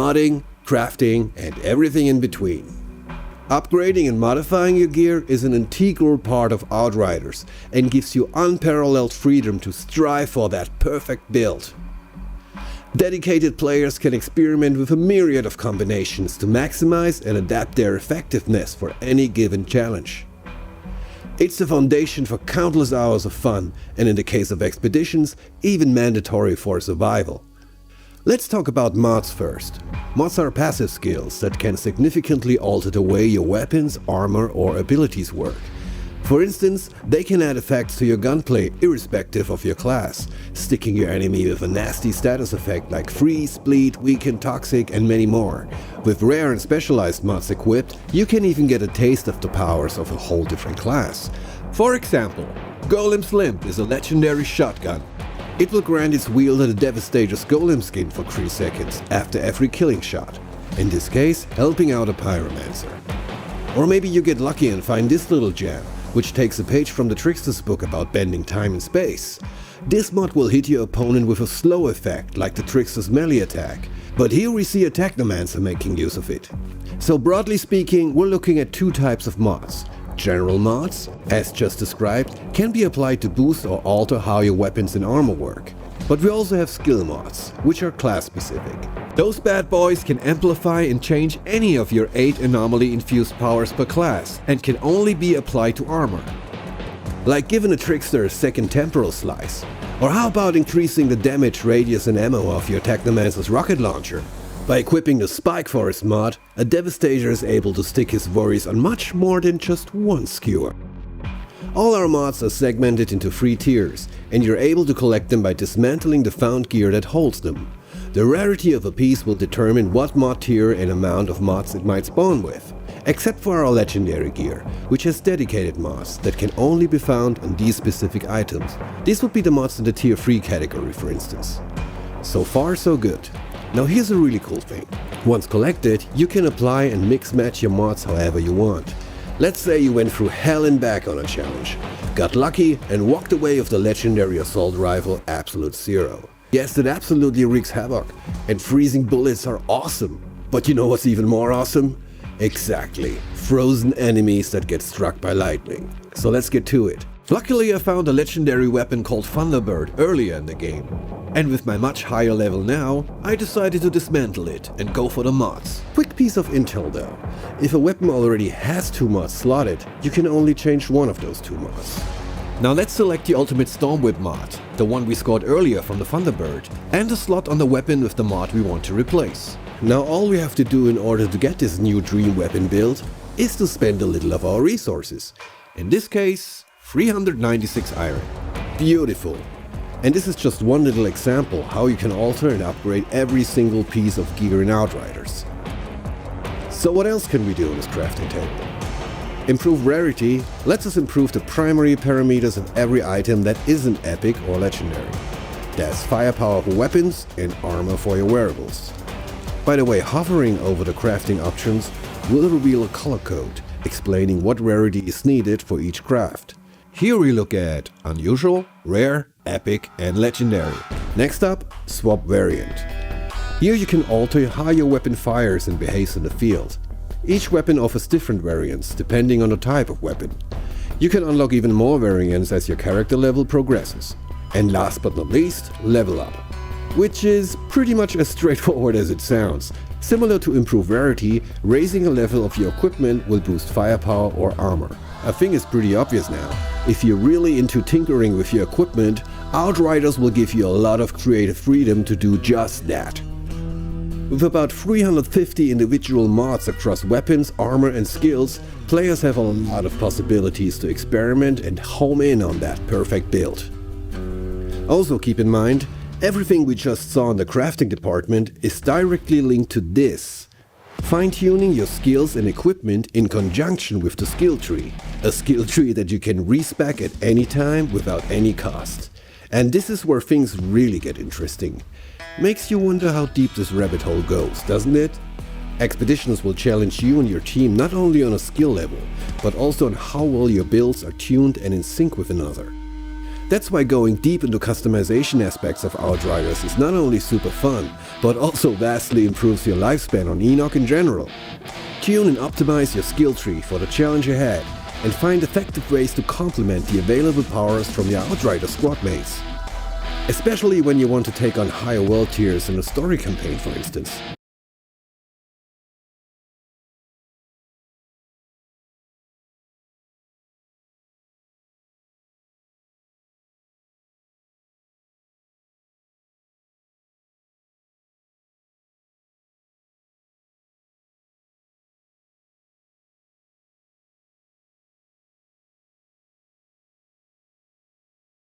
modding, crafting, and everything in between. Upgrading and modifying your gear is an integral part of Outriders and gives you unparalleled freedom to strive for that perfect build. Dedicated players can experiment with a myriad of combinations to maximize and adapt their effectiveness for any given challenge. It's the foundation for countless hours of fun, and in the case of expeditions, even mandatory for survival. Let's talk about mods first. Mods are passive skills that can significantly alter the way your weapons, armor, or abilities work. For instance, they can add effects to your gunplay irrespective of your class, sticking your enemy with a nasty status effect like freeze, bleed, weaken, toxic, and many more. With rare and specialized mods equipped, you can even get a taste of the powers of a whole different class. For example, Golem's Limp is a legendary shotgun. It will grant its wielder the Devastator's Golem skin for 3 seconds after every killing shot, in this case helping out a Pyromancer. Or maybe you get lucky and find this little gem, which takes a page from the Trickster's book about bending time and space. This mod will hit your opponent with a slow effect like the Trickster's melee attack, but here we see a Technomancer making use of it. So broadly speaking, we're looking at 2 types of mods. General mods, as just described, can be applied to boost or alter how your weapons and armor work. But we also have skill mods, which are class specific. Those bad boys can amplify and change any of your 8 anomaly infused powers per class and can only be applied to armor. Like giving a Trickster a second temporal slice. Or how about increasing the damage, radius and ammo of your Technomancer's rocket launcher? By equipping the Spike Forest mod, a Devastator is able to stick his worries on much more than just one skewer. All our mods are segmented into 3 tiers, and you're able to collect them by dismantling the found gear that holds them. The rarity of a piece will determine what mod tier and amount of mods it might spawn with, except for our legendary gear, which has dedicated mods that can only be found on these specific items. These would be the mods in the tier 3 category, for instance. So far so good. Now here's a really cool thing. Once collected, you can apply and mix match your mods however you want. Let's say you went through hell and back on a challenge, got lucky and walked away with the legendary assault rifle Absolute Zero. Yes, it absolutely wreaks havoc, and freezing bullets are awesome. But you know what's even more awesome? Exactly, frozen enemies that get struck by lightning. So let's get to it. Luckily I found a legendary weapon called Thunderbird earlier in the game. And with my much higher level now, I decided to dismantle it and go for the mods. Quick piece of intel though. If a weapon already has 2 mods slotted, you can only change one of those 2 mods. Now let's select the Ultimate Stormwhip mod, the one we scored earlier from the Thunderbird, and a slot on the weapon with the mod we want to replace. Now all we have to do in order to get this new dream weapon build is to spend a little of our resources. In this case, 396 iron. Beautiful. And this is just one little example how you can alter and upgrade every single piece of gear in Outriders. So what else can we do on this crafting table? Improve rarity lets us improve the primary parameters of every item that isn't epic or legendary. There's firepower for weapons and armor for your wearables. By the way, hovering over the crafting options will reveal a color code explaining what rarity is needed for each craft. Here we look at unusual, rare, epic and legendary. Next up, swap variant. Here you can alter how your weapon fires and behaves in the field. Each weapon offers different variants depending on the type of weapon. You can unlock even more variants as your character level progresses. And last but not least, level up. Which is pretty much as straightforward as it sounds. Similar to improve rarity, raising a level of your equipment will boost firepower or armor. I think it's pretty obvious now. If you're really into tinkering with your equipment, Outriders will give you a lot of creative freedom to do just that. With about 350 individual mods across weapons, armor and skills, players have a lot of possibilities to experiment and home in on that perfect build. Also keep in mind, everything we just saw in the crafting department is directly linked to this. Fine-tuning your skills and equipment in conjunction with the skill tree. A skill tree that you can respec at any time without any cost. And this is where things really get interesting. Makes you wonder how deep this rabbit hole goes, doesn't it? Expeditions will challenge you and your team not only on a skill level, but also on how well your builds are tuned and in sync with another. That's why going deep into customization aspects of Outriders is not only super fun, but also vastly improves your lifespan on Enoch in general. Tune and optimize your skill tree for the challenge ahead, and find effective ways to complement the available powers from your Outrider squad mates. Especially when you want to take on higher world tiers in a story campaign, for instance.